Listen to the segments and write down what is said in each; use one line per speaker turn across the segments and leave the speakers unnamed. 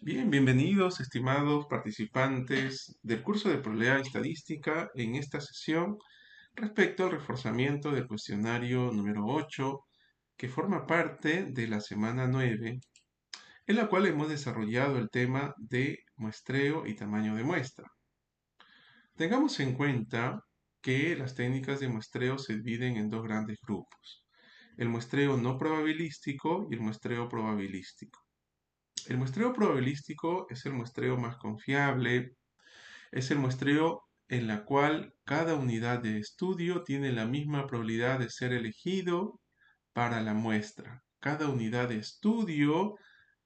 Bien, bienvenidos, estimados participantes del curso de probabilidad estadística en esta sesión respecto al reforzamiento del cuestionario número 8, que forma parte de la semana 9, en la cual hemos desarrollado el tema de muestreo y tamaño de muestra. Tengamos en cuenta que las técnicas de muestreo se dividen en dos grandes grupos: el muestreo no probabilístico y el muestreo probabilístico. El muestreo probabilístico es el muestreo más confiable, es el muestreo en la cual cada unidad de estudio tiene la misma probabilidad de ser elegido para la muestra. Cada unidad de estudio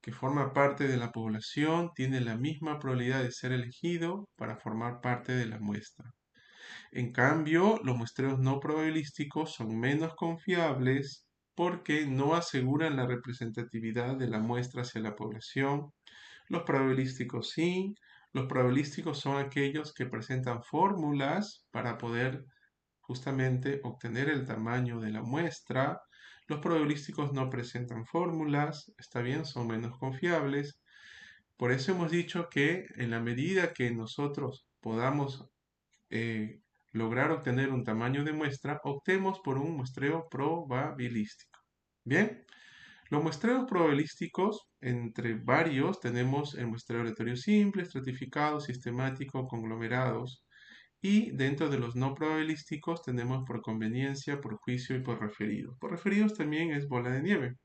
que forma parte de la población tiene la misma probabilidad de ser elegido para formar parte de la muestra. En cambio, los muestreos no probabilísticos son menos confiables porque no aseguran la representatividad de la muestra hacia la población. Los probabilísticos sí. Los probabilísticos son aquellos que presentan fórmulas para poder justamente obtener el tamaño de la muestra. Los probabilísticos no presentan fórmulas, está bien, son menos confiables. Por eso hemos dicho que en la medida que nosotros podamos eh, lograr obtener un tamaño de muestra, optemos por un muestreo probabilístico. Bien, los muestreos probabilísticos, entre varios, tenemos el muestreo aleatorio simple, estratificado, sistemático, conglomerados. Y dentro de los no probabilísticos tenemos por conveniencia, por juicio y por referidos. Por referidos también es bola de nieve.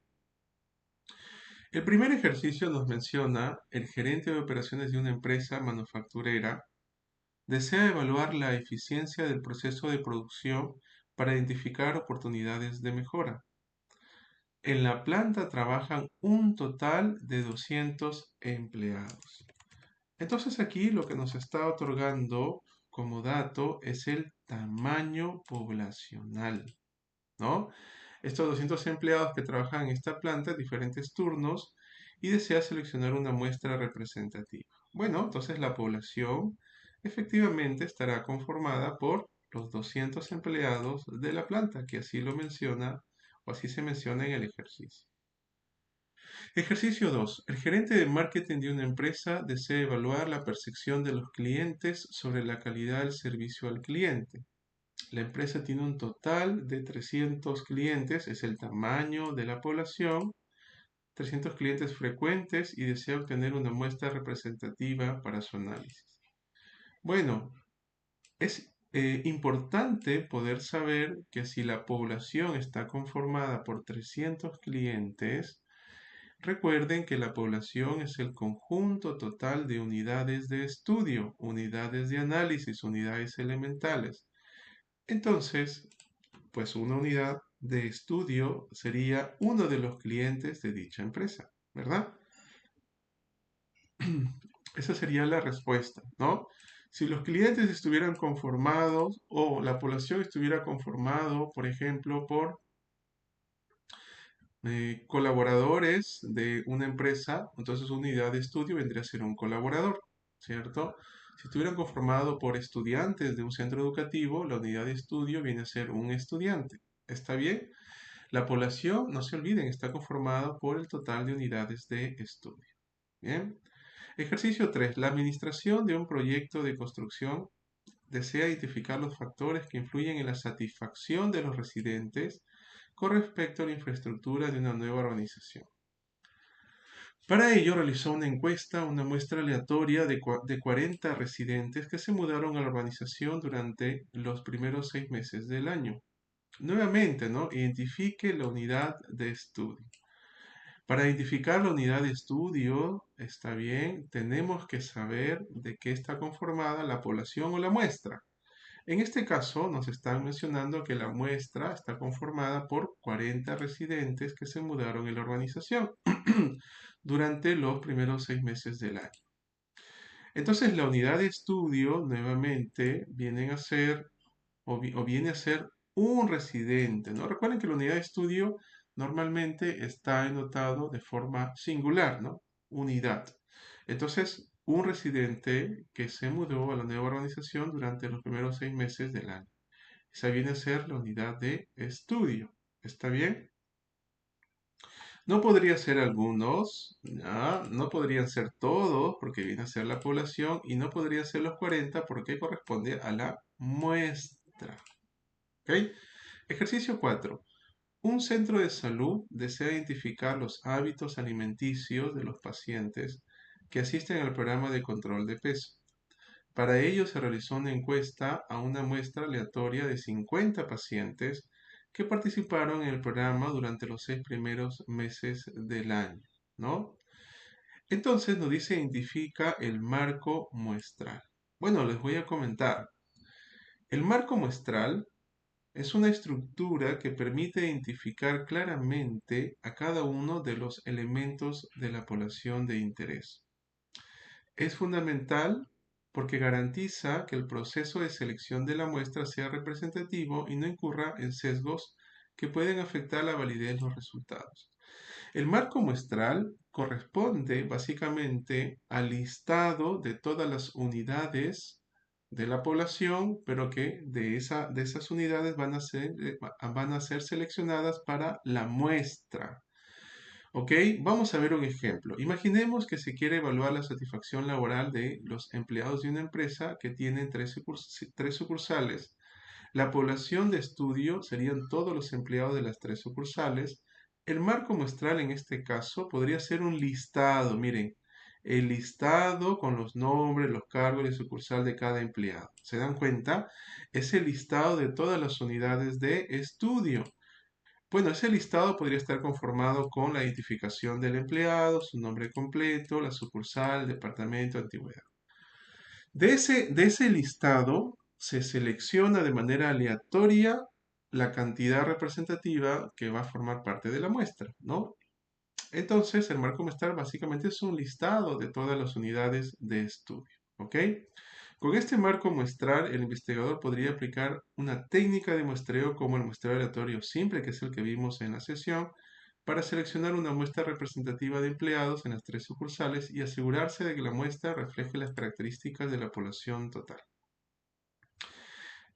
El primer ejercicio nos menciona: el gerente de operaciones de una empresa manufacturera desea evaluar la eficiencia del proceso de producción para identificar oportunidades de mejora. En la planta trabajan un total de 200 empleados. Entonces aquí lo que nos está otorgando como dato es el tamaño poblacional, ¿no? Estos 200 empleados que trabajan en esta planta, diferentes turnos, y desea seleccionar una muestra representativa. Bueno, entonces la población efectivamente estará conformada por los 200 empleados de la planta, que así lo menciona o así se menciona en el ejercicio. Ejercicio 2. El gerente de marketing de una empresa desea evaluar la percepción de los clientes sobre la calidad del servicio al cliente. La empresa tiene un total de 300 clientes, es el tamaño de la población, 300 clientes frecuentes, y desea obtener una muestra representativa para su análisis. Bueno, es importante poder saber que si la población está conformada por 300 clientes, recuerden que la población es el conjunto total de unidades de estudio, unidades de análisis, unidades elementales. Entonces, pues una unidad de estudio sería uno de los clientes de dicha empresa, ¿verdad? Esa sería la respuesta, ¿no? Si los clientes estuvieran conformados o la población estuviera conformado, por ejemplo, por colaboradores de una empresa, entonces una unidad de estudio vendría a ser un colaborador, ¿cierto? Si estuvieran conformado por estudiantes de un centro educativo, la unidad de estudio viene a ser un estudiante. ¿Está bien? La población, no se olviden, está conformada por el total de unidades de estudio. Bien. Ejercicio 3. La administración de un proyecto de construcción desea identificar los factores que influyen en la satisfacción de los residentes con respecto a la infraestructura de una nueva urbanización. Para ello realizó una encuesta, una muestra aleatoria de 40 residentes que se mudaron a la urbanización durante los primeros 6 meses del año. Nuevamente, ¿no? Identifique la unidad de estudio. Para identificar la unidad de estudio, está bien, tenemos que saber de qué está conformada la población o la muestra. En este caso, nos están mencionando que la muestra está conformada por 40 residentes que se mudaron en la urbanización durante los primeros 6 meses del año. Entonces, la unidad de estudio, nuevamente, viene a ser o viene a ser un residente, ¿no? Recuerden que la unidad de estudio normalmente está anotado de forma singular, ¿no? Unidad. Entonces, un residente que se mudó a la nueva organización durante los primeros 6 meses del año. Esa viene a ser la unidad de estudio. ¿Está bien? No podría ser algunos, ¿ya? No podrían ser todos, porque viene a ser la población, y no podría ser los 40 porque corresponde a la muestra. ¿Ok? Ejercicio 4. Un centro de salud desea identificar los hábitos alimenticios de los pacientes que asisten al programa de control de peso. Para ello se realizó una encuesta a una muestra aleatoria de 50 pacientes que participaron en el programa durante los 6 primeros meses del año, ¿no? Entonces nos dice identifica el marco muestral. Bueno, les voy a comentar. El marco muestral es una estructura que permite identificar claramente a cada uno de los elementos de la población de interés. Es fundamental porque garantiza que el proceso de selección de la muestra sea representativo y no incurra en sesgos que pueden afectar la validez de los resultados. El marco muestral corresponde básicamente al listado de todas las unidades de la población, pero que de esas unidades van a ser seleccionadas para la muestra. ¿Ok? Vamos a ver un ejemplo. Imaginemos que se quiere evaluar la satisfacción laboral de los empleados de una empresa que tienen tres sucursales. La población de estudio serían todos los empleados de las tres sucursales. El marco muestral en este caso podría ser un listado. Miren, el listado con los nombres, los cargos y sucursal de cada empleado. ¿Se dan cuenta? Es el listado de todas las unidades de estudio. Bueno, ese listado podría estar conformado con la identificación del empleado, su nombre completo, la sucursal, departamento, antigüedad. De ese listado se selecciona de manera aleatoria la cantidad representativa que va a formar parte de la muestra, ¿no? Entonces, el marco muestral básicamente es un listado de todas las unidades de estudio, ¿ok? Con este marco muestral, el investigador podría aplicar una técnica de muestreo como el muestreo aleatorio simple, que es el que vimos en la sesión, para seleccionar una muestra representativa de empleados en las tres sucursales y asegurarse de que la muestra refleje las características de la población total.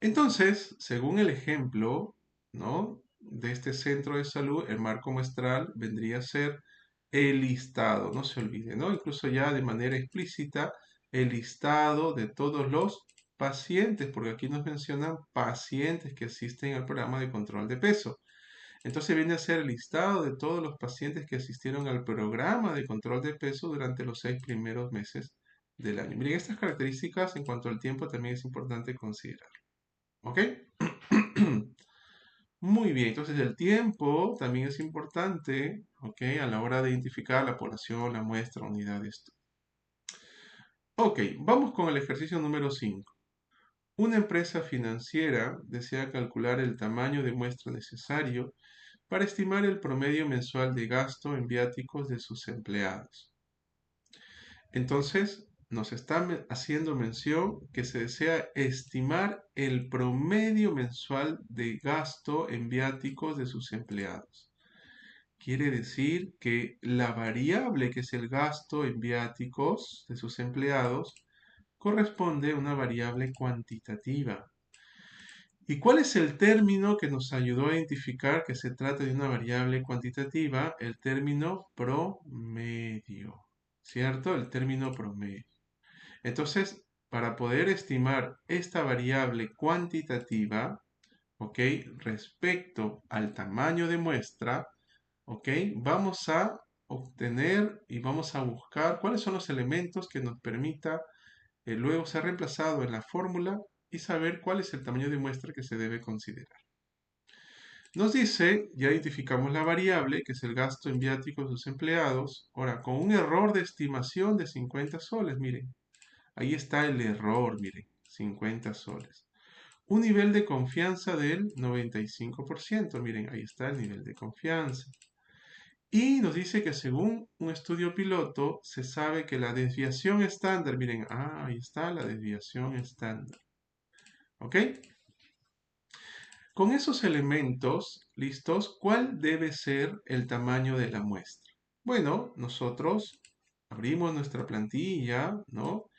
Entonces, según el ejemplo, ¿no? de este centro de salud, el marco muestral vendría a ser el listado, no se olvide, ¿no? Incluso ya de manera explícita, el listado de todos los pacientes, porque aquí nos mencionan pacientes que asisten al programa de control de peso. Entonces viene a ser el listado de todos los pacientes que asistieron al programa de control de peso durante los 6 primeros meses del año. Miren, estas características en cuanto al tiempo también es importante considerar. ¿Ok? Muy bien, entonces el tiempo también es importante, ¿ok? A la hora de identificar la población, la muestra, unidad de estudio. Ok, vamos con el ejercicio número 5. Una empresa financiera desea calcular el tamaño de muestra necesario para estimar el promedio mensual de gasto en viáticos de sus empleados. Entonces, nos está haciendo mención que se desea estimar el promedio mensual de gasto en viáticos de sus empleados. Quiere decir que la variable que es el gasto en viáticos de sus empleados corresponde a una variable cuantitativa. ¿Y cuál es el término que nos ayudó a identificar que se trata de una variable cuantitativa? El término promedio, ¿cierto? El término promedio. Entonces, para poder estimar esta variable cuantitativa, ¿ok? Respecto al tamaño de muestra, ¿ok? Vamos a obtener y vamos a buscar cuáles son los elementos que nos permita luego ser reemplazado en la fórmula y saber cuál es el tamaño de muestra que se debe considerar. Nos dice, ya identificamos la variable, que es el gasto en viáticos de sus empleados. Ahora, con un error de estimación de 50 soles, miren. Ahí está el error, miren, 50 soles. Un nivel de confianza del 95%, miren, ahí está el nivel de confianza. Y nos dice que según un estudio piloto, se sabe que la desviación estándar, miren, ahí está la desviación estándar. ¿Ok? Con esos elementos listos, ¿cuál debe ser el tamaño de la muestra? Bueno, nosotros abrimos nuestra plantilla, ¿no?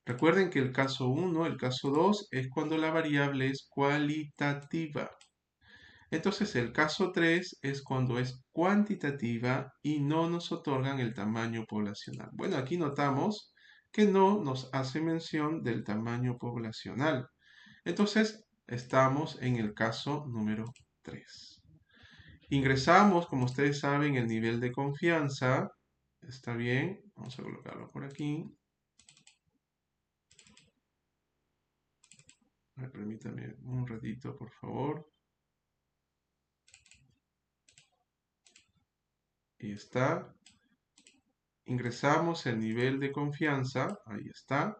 Recuerden que el caso 1, el caso 2 es cuando la variable es cualitativa. Entonces el caso 3 es cuando es cuantitativa y no nos otorgan el tamaño poblacional. Bueno, aquí notamos que no nos hace mención del tamaño poblacional. Entonces estamos en el caso número 3. Ingresamos, como ustedes saben, el nivel de confianza. Está bien, vamos a colocarlo por aquí. Permítame un ratito, por favor. Ahí está. Ingresamos el nivel de confianza. Ahí está.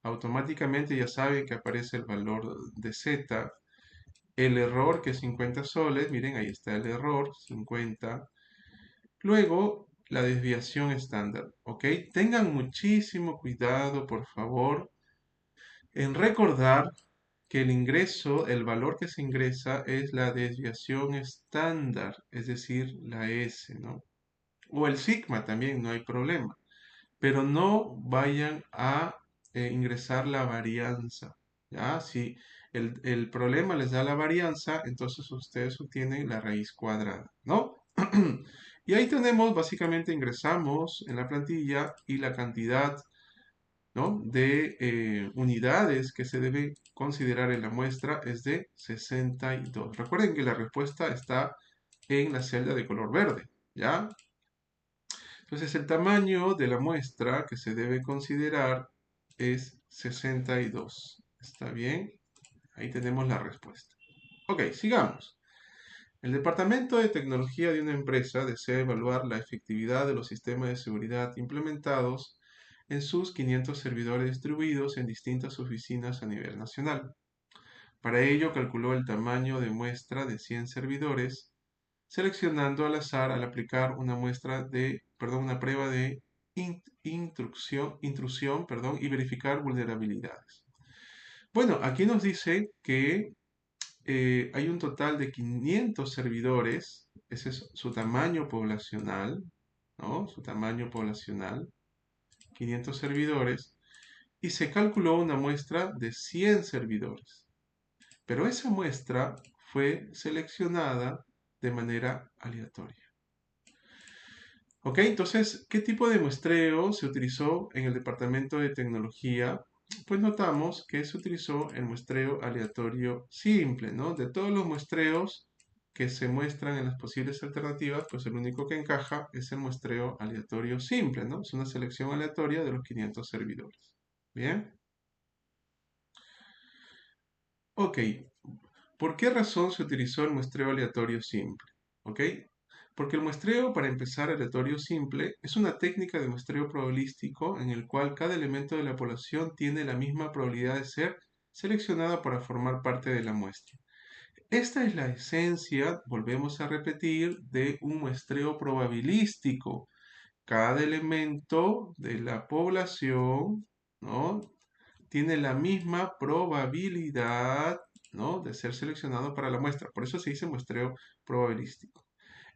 Automáticamente ya sabe que aparece el valor de Z. El error, que es 50 soles. Miren, ahí está el error, 50. Luego, la desviación estándar. ¿Ok? Tengan muchísimo cuidado, por favor, en recordar que el ingreso, el valor que se ingresa es la desviación estándar, es decir, la S, ¿no? O el sigma también, no hay problema. Pero no vayan a ingresar la varianza, ¿ya? Si el problema les da la varianza, entonces ustedes obtienen la raíz cuadrada, ¿no? Y ahí tenemos, básicamente ingresamos en la plantilla y la cantidad, ¿no?, de unidades que se debe considerar en la muestra es de 62. Recuerden que la respuesta está en la celda de color verde, ¿ya? Entonces el tamaño de la muestra que se debe considerar es 62. ¿Está bien? Ahí tenemos la respuesta. Ok, sigamos. El Departamento de Tecnología de una empresa desea evaluar la efectividad de los sistemas de seguridad implementados en sus 500 servidores distribuidos en distintas oficinas a nivel nacional. Para ello calculó el tamaño de muestra de 100 servidores, seleccionando al azar al aplicar una prueba de intrusión, y verificar vulnerabilidades. Bueno, aquí nos dice que hay un total de 500 servidores, ese es su tamaño poblacional, ¿no? Su tamaño poblacional, 500 servidores, y se calculó una muestra de 100 servidores. Pero esa muestra fue seleccionada de manera aleatoria. Ok, entonces, ¿qué tipo de muestreo se utilizó en el departamento de tecnología? Pues notamos que se utilizó el muestreo aleatorio simple, ¿no? De todos los muestreos que se muestran en las posibles alternativas, pues el único que encaja es el muestreo aleatorio simple, ¿no? Es una selección aleatoria de los 500 servidores. Bien. Ok, ¿por qué razón se utilizó el muestreo aleatorio simple? ¿Ok? Porque el muestreo, para empezar, aleatorio simple, es una técnica de muestreo probabilístico en el cual cada elemento de la población tiene la misma probabilidad de ser seleccionada para formar parte de la muestra. Esta es la esencia, volvemos a repetir, de un muestreo probabilístico. Cada elemento de la población, ¿no?, tiene la misma probabilidad, ¿no?, de ser seleccionado para la muestra. Por eso se dice muestreo probabilístico.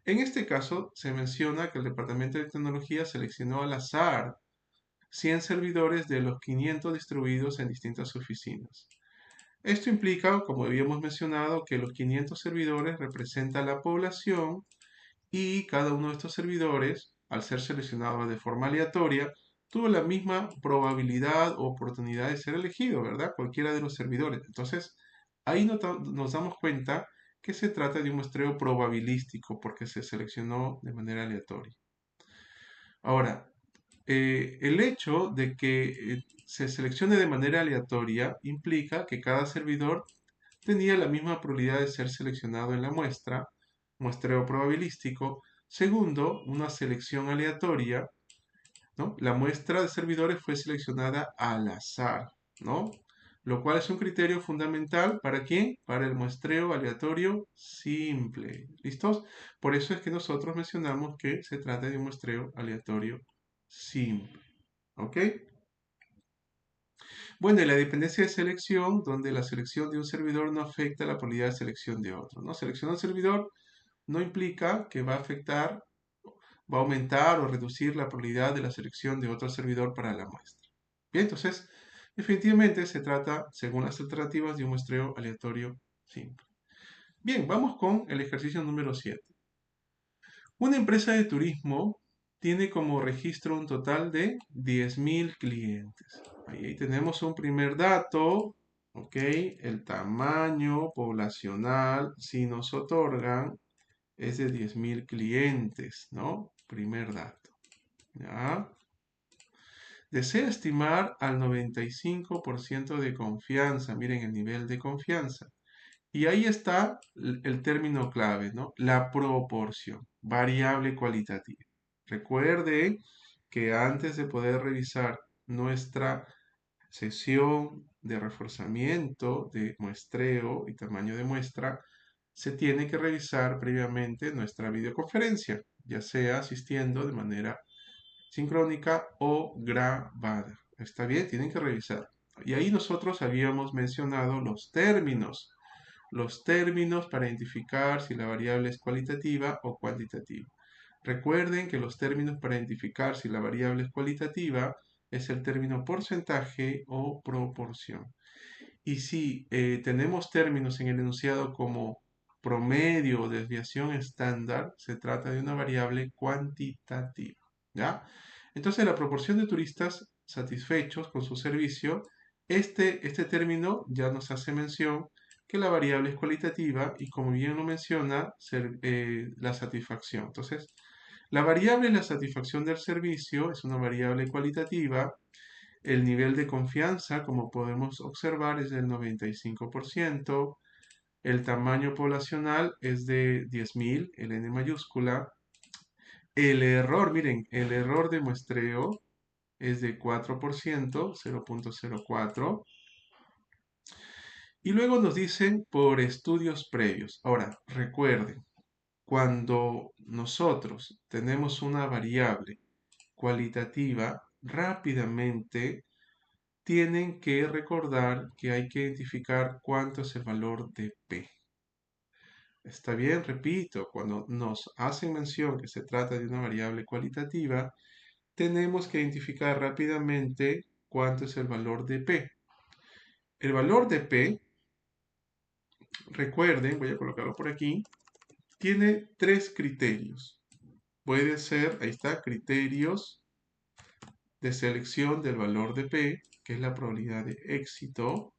En este caso, se menciona que el Departamento de Tecnología seleccionó al azar 100 servidores de los 500 distribuidos en distintas oficinas. Esto implica, como habíamos mencionado, que los 500 servidores representan la población y cada uno de estos servidores, al ser seleccionados de forma aleatoria, tuvo la misma probabilidad o oportunidad de ser elegido, ¿verdad? Cualquiera de los servidores. Entonces, ahí nos damos cuenta que se trata de un muestreo probabilístico porque se seleccionó de manera aleatoria. Ahora, el hecho de que se seleccione de manera aleatoria implica que cada servidor tenía la misma probabilidad de ser seleccionado en la muestra, muestreo probabilístico. Segundo, una selección aleatoria, ¿no? La muestra de servidores fue seleccionada al azar, ¿no? Lo cual es un criterio fundamental, ¿para quién? Para el muestreo aleatorio simple. ¿Listos? Por eso es que nosotros mencionamos que se trata de un muestreo aleatorio simple. ¿Ok? Bueno, y la dependencia de selección, donde la selección de un servidor no afecta la probabilidad de selección de otro, ¿no? Seleccionar un servidor no implica que va a afectar, va a aumentar o reducir la probabilidad de la selección de otro servidor para la muestra. Bien, entonces, definitivamente se trata, según las alternativas, de un muestreo aleatorio simple. Bien, vamos con el ejercicio número 7. Una empresa de turismo tiene como registro un total de 10.000 clientes. Ahí tenemos un primer dato, ¿ok? El tamaño poblacional, si nos otorgan, es de 10.000 clientes, ¿no? Primer dato, ¿ya? Desea estimar al 95% de confianza. Miren el nivel de confianza. Y ahí está el término clave, ¿no? La proporción, variable cualitativa. Recuerde que antes de poder revisar nuestra sesión de reforzamiento, de muestreo y tamaño de muestra, se tiene que revisar previamente nuestra videoconferencia, ya sea asistiendo de manera sincrónica o grabada. ¿Está bien? Tienen que revisar. Y ahí nosotros habíamos mencionado los términos para identificar si la variable es cualitativa o cuantitativa. Recuerden que los términos para identificar si la variable es cualitativa es el término porcentaje o proporción. Y si tenemos términos en el enunciado como promedio o desviación estándar, se trata de una variable cuantitativa, ¿ya? Entonces, la proporción de turistas satisfechos con su servicio, este término ya nos hace mención que la variable es cualitativa y como bien lo menciona, la satisfacción. Entonces, la variable la satisfacción del servicio es una variable cualitativa. El nivel de confianza, como podemos observar, es del 95%. El tamaño poblacional es de 10.000, el N mayúscula. El error, miren, el error de muestreo es de 4%, 0.04. Y luego nos dicen por estudios previos. Ahora, recuerden, cuando nosotros tenemos una variable cualitativa, rápidamente tienen que recordar que hay que identificar cuánto es el valor de P. Está bien, repito, cuando nos hacen mención que se trata de una variable cualitativa, tenemos que identificar rápidamente cuánto es el valor de P. El valor de P, recuerden, voy a colocarlo por aquí, tiene tres criterios. Puede ser, ahí está, criterios de selección del valor de P, que es la probabilidad de éxito.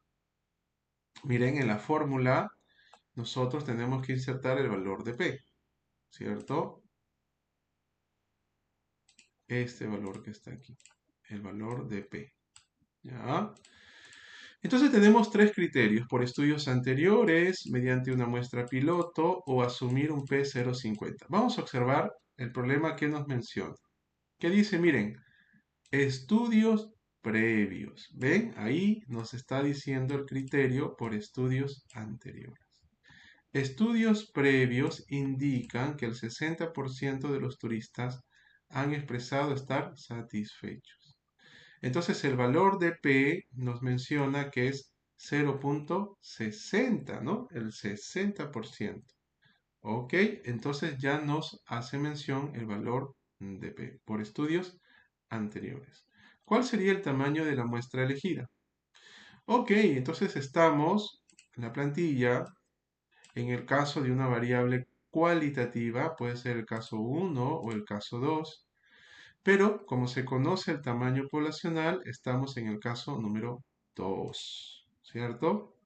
Miren, en la fórmula nosotros tenemos que insertar el valor de P, ¿cierto? Este valor que está aquí, el valor de P, ¿ya? Entonces tenemos tres criterios, por estudios anteriores, mediante una muestra piloto o asumir un P050. Vamos a observar el problema que nos menciona. ¿Qué dice? Miren, estudios previos. ¿Ven? Ahí nos está diciendo el criterio por estudios anteriores. Estudios previos indican que el 60% de los turistas han expresado estar satisfechos. Entonces el valor de P nos menciona que es 0.60, ¿no? El 60%. Ok, entonces ya nos hace mención el valor de P por estudios anteriores. ¿Cuál sería el tamaño de la muestra elegida? Ok, entonces estamos en la plantilla. En el caso de una variable cualitativa, puede ser el caso 1 o el caso 2, pero como se conoce el tamaño poblacional, estamos en el caso número 2, ¿cierto?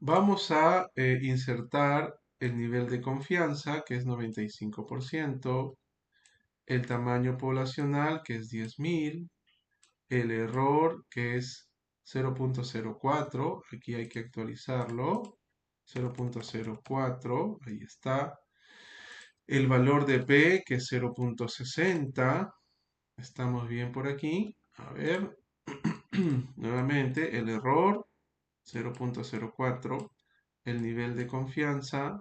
Vamos a insertar el nivel de confianza, que es 95%, el tamaño poblacional, que es 10.000, el error, que es 0.04, aquí hay que actualizarlo, 0.04, ahí está. El valor de P, que es 0.60, estamos bien por aquí. A ver, nuevamente el error, 0.04, el nivel de confianza,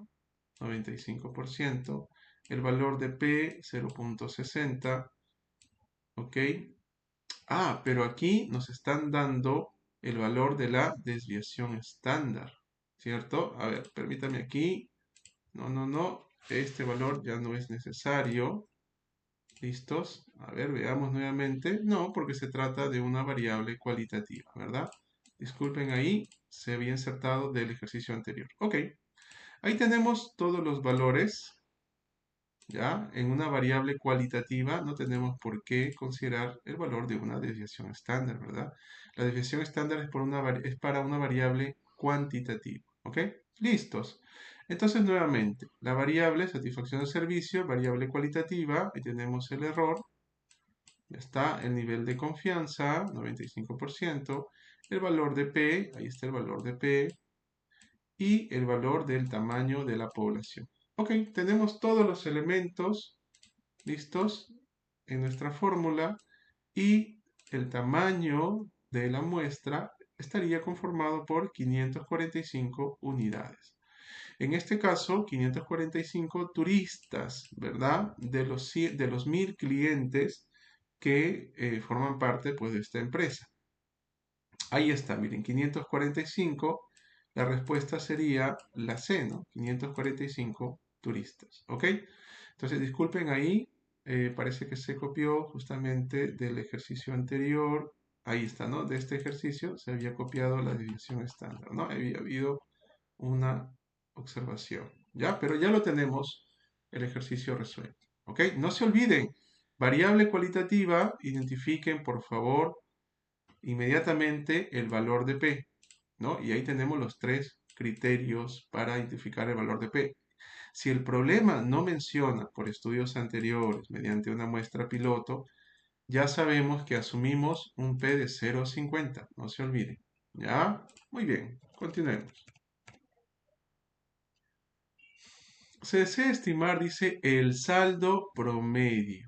95%, el valor de P, 0.60, ¿ok? Ah, pero aquí nos están dando el valor de la desviación estándar, ¿cierto? A ver, permítame aquí. No. Este valor ya no es necesario. ¿Listos? A ver, veamos nuevamente. No, porque se trata de una variable cualitativa, ¿verdad? Disculpen ahí, se había insertado del ejercicio anterior. Ok. Ahí tenemos todos los valores, ¿ya? En una variable cualitativa no tenemos por qué considerar el valor de una desviación estándar, ¿verdad? La desviación estándar es para una variable cuantitativa, ¿ok? Listos. Entonces, nuevamente, la variable satisfacción de servicio, variable cualitativa, ahí tenemos el error, ya está, el nivel de confianza, 95%, el valor de P, ahí está el valor de P, y el valor del tamaño de la población. Ok, tenemos todos los elementos listos en nuestra fórmula y el tamaño de la muestra estaría conformado por 545 unidades. En este caso, 545 turistas, ¿verdad? De los 1000 clientes que forman parte pues, de esta empresa. Ahí está, miren, 545, la respuesta sería la C, ¿no? 545 turistas, ¿ok? Entonces, disculpen ahí, parece que se copió justamente del ejercicio anterior. Ahí está, ¿no? De este ejercicio se había copiado la desviación estándar, ¿no? Había habido una observación, ¿ya? Pero ya lo tenemos el ejercicio resuelto, ¿ok? No se olviden, variable cualitativa, identifiquen por favor inmediatamente el valor de P, ¿no? Y ahí tenemos los tres criterios para identificar el valor de P. Si el problema no menciona por estudios anteriores mediante una muestra piloto, ya sabemos que asumimos un P de 0,50, no se olviden. ¿Ya? Muy bien, continuemos. Se desea estimar, dice, el saldo promedio.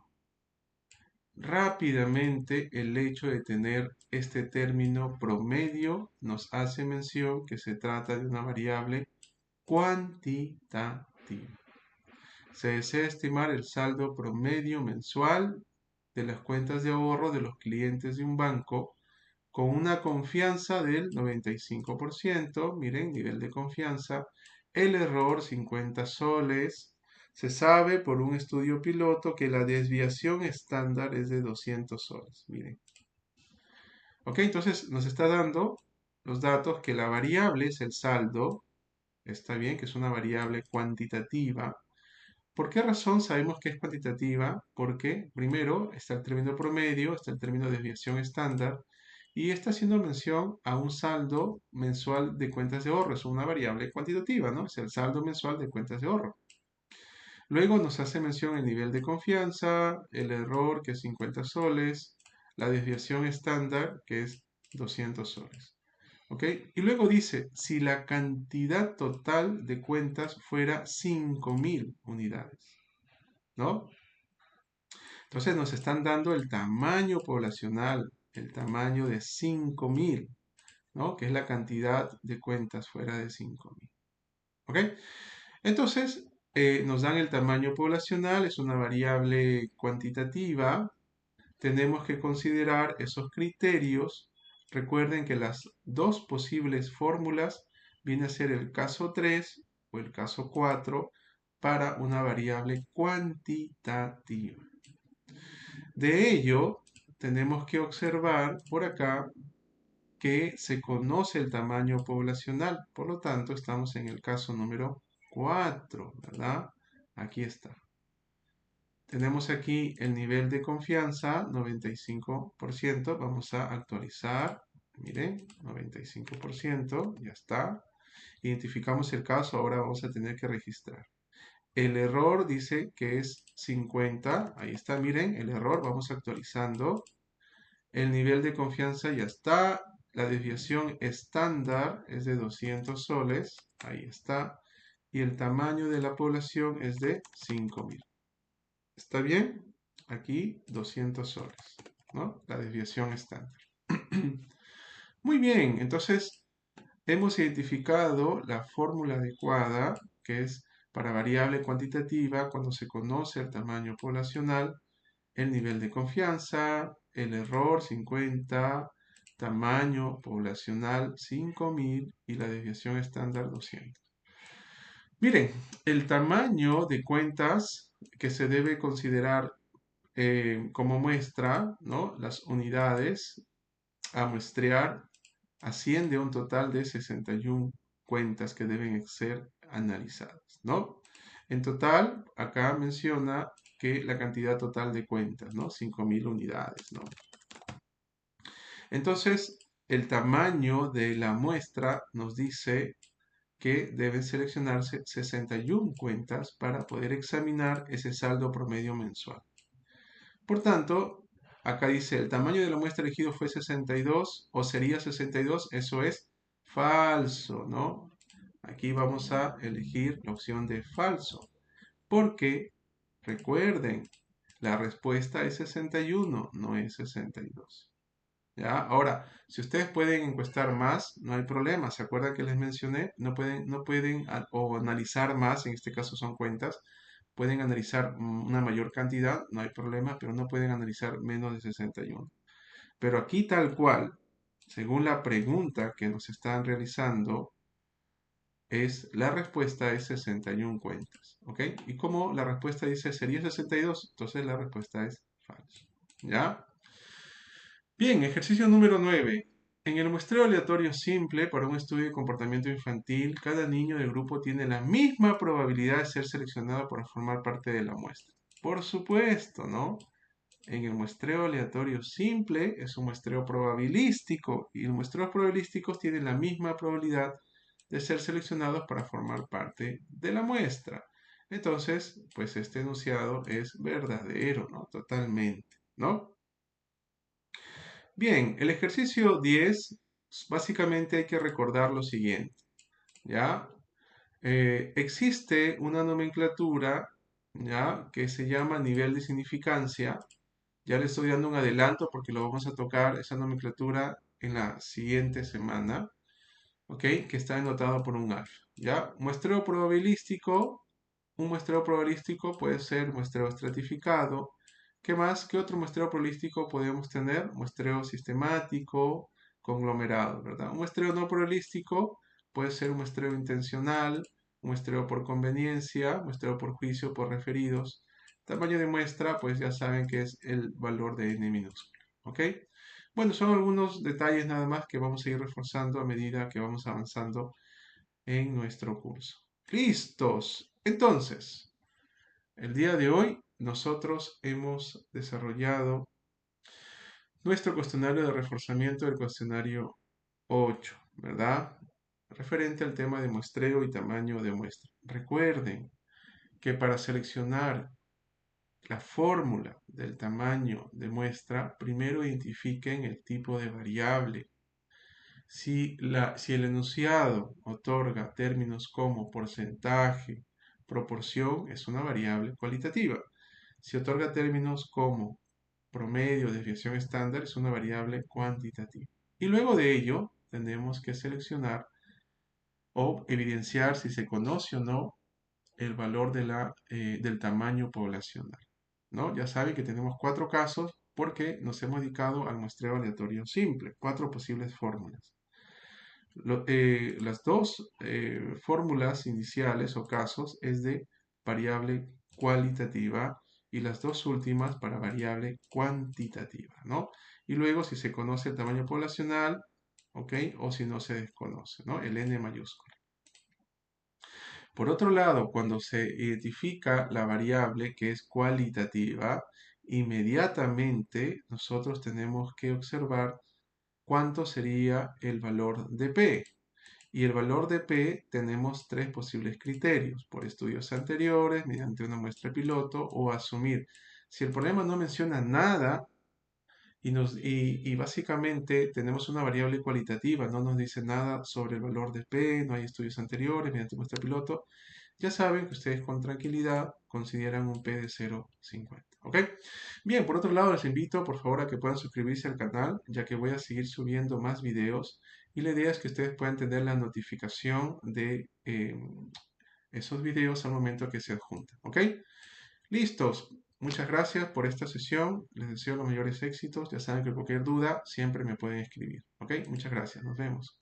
Rápidamente, el hecho de tener este término promedio nos hace mención que se trata de una variable cuantitativa. Se desea estimar el saldo promedio mensual de las cuentas de ahorro de los clientes de un banco con una confianza del 95%. Miren, nivel de confianza. El error 50 soles. Se sabe por un estudio piloto que la desviación estándar es de 200 soles. Miren. Ok, entonces nos está dando los datos que la variable es el saldo. Está bien, que es una variable cuantitativa. ¿Por qué razón sabemos que es cuantitativa? Porque primero está el término promedio, está el término desviación estándar y está haciendo mención a un saldo mensual de cuentas de ahorro. Es una variable cuantitativa, ¿no? Es el saldo mensual de cuentas de ahorro. Luego nos hace mención el nivel de confianza, el error que es 50 soles, la desviación estándar que es 200 soles. ¿Ok? Y luego dice, si la cantidad total de cuentas fuera 5000 unidades, ¿no? Entonces nos están dando el tamaño poblacional, el tamaño de 5000, ¿no? Que es la cantidad de cuentas fuera de 5000. ¿Ok? Entonces nos dan el tamaño poblacional, es una variable cuantitativa. Tenemos que considerar esos criterios. Recuerden que las dos posibles fórmulas viene a ser el caso 3 o el caso 4 para una variable cuantitativa. De ello, tenemos que observar por acá que se conoce el tamaño poblacional. Por lo tanto, estamos en el caso número 4, ¿verdad? Aquí está. Tenemos aquí el nivel de confianza, 95%. Vamos a actualizar. Miren, 95%, ya está. Identificamos el caso, ahora vamos a tener que registrar. El error dice que es 50. Ahí está, miren, el error. Vamos actualizando. El nivel de confianza ya está. La desviación estándar es de 200 soles. Ahí está. Y el tamaño de la población es de 5000. ¿Está bien? Aquí 200 soles, ¿no? La desviación estándar. Muy bien, entonces hemos identificado la fórmula adecuada, que es para variable cuantitativa cuando se conoce el tamaño poblacional, el nivel de confianza, el error 50, tamaño poblacional 5000 y la desviación estándar 200. Miren, el tamaño de cuentas que se debe considerar como muestra, ¿no? Las unidades a muestrear asciende a un total de 61 cuentas que deben ser analizadas, ¿no? En total, acá menciona que la cantidad total de cuentas, ¿no? 5.000 unidades, ¿no? Entonces, el tamaño de la muestra nos dice que deben seleccionarse 61 cuentas para poder examinar ese saldo promedio mensual. Por tanto, acá dice el tamaño de la muestra elegido fue 62 o sería 62, eso es falso, ¿no? Aquí vamos a elegir la opción de falso, porque recuerden, la respuesta es 61, no es 62. ¿Ya? Ahora, si ustedes pueden encuestar más, no hay problema. ¿Se acuerdan que les mencioné? No pueden o analizar más, en este caso son cuentas, pueden analizar una mayor cantidad, no hay problema, pero no pueden analizar menos de 61. Pero aquí tal cual, según la pregunta que nos están realizando, la respuesta es 61 cuentas, ¿ok? Y como la respuesta dice sería 62, entonces la respuesta es falso, ¿ya? Bien, ejercicio número 9. En el muestreo aleatorio simple para un estudio de comportamiento infantil, cada niño del grupo tiene la misma probabilidad de ser seleccionado para formar parte de la muestra. Por supuesto, ¿no? En el muestreo aleatorio simple es un muestreo probabilístico y los muestreos probabilísticos tienen la misma probabilidad de ser seleccionados para formar parte de la muestra. Entonces, pues este enunciado es verdadero, ¿no? Totalmente, ¿no? Bien, el ejercicio 10, básicamente hay que recordar lo siguiente, ¿ya? Existe una nomenclatura, ¿ya? Que se llama nivel de significancia. Ya le estoy dando un adelanto porque lo vamos a tocar, esa nomenclatura, en la siguiente semana, ¿ok? Que está anotado por un alfa, ¿ya? Muestreo probabilístico, un muestreo probabilístico puede ser muestreo estratificado. ¿Qué más? ¿Qué otro muestreo probabilístico podemos tener? Muestreo sistemático, conglomerado, ¿verdad? Un muestreo no probabilístico puede ser un muestreo intencional, un muestreo por conveniencia, muestreo por juicio, por referidos. Tamaño de muestra, pues ya saben que es el valor de n minúsculo, ¿ok? Bueno, son algunos detalles nada más que vamos a ir reforzando a medida que vamos avanzando en nuestro curso. ¡Listos! Entonces, el día de hoy nosotros hemos desarrollado nuestro cuestionario de reforzamiento del cuestionario 8, ¿verdad? Referente al tema de muestreo y tamaño de muestra. Recuerden que para seleccionar la fórmula del tamaño de muestra, primero identifiquen el tipo de variable. Si el enunciado otorga términos como porcentaje, proporción, es una variable cualitativa. Si otorga términos como promedio, desviación estándar, es una variable cuantitativa. Y luego de ello, tenemos que seleccionar o evidenciar si se conoce o no el valor del tamaño poblacional, ¿no? Ya saben que tenemos 4 casos porque nos hemos dedicado al muestreo aleatorio simple, 4 posibles fórmulas. Las dos fórmulas iniciales o casos es de variable cualitativa y las dos últimas para variable cuantitativa, ¿no? Y luego si se conoce el tamaño poblacional, ¿ok? O si no se desconoce, ¿no? El n mayúsculo. Por otro lado, cuando se identifica la variable que es cualitativa, inmediatamente nosotros tenemos que observar cuánto sería el valor de P. Y el valor de P tenemos 3 posibles criterios, por estudios anteriores, mediante una muestra piloto o asumir. Si el problema no menciona nada y básicamente tenemos una variable cualitativa, no nos dice nada sobre el valor de P, no hay estudios anteriores, mediante muestra piloto, ya saben que ustedes con tranquilidad consideran un P de 0,50. ¿Ok? Bien, por otro lado les invito por favor a que puedan suscribirse al canal, ya que voy a seguir subiendo más videos y la idea es que ustedes puedan tener la notificación de esos videos al momento que se adjuntan. ¿Ok? Listos. Muchas gracias por esta sesión. Les deseo los mayores éxitos. Ya saben que cualquier duda siempre me pueden escribir. ¿Ok? Muchas gracias. Nos vemos.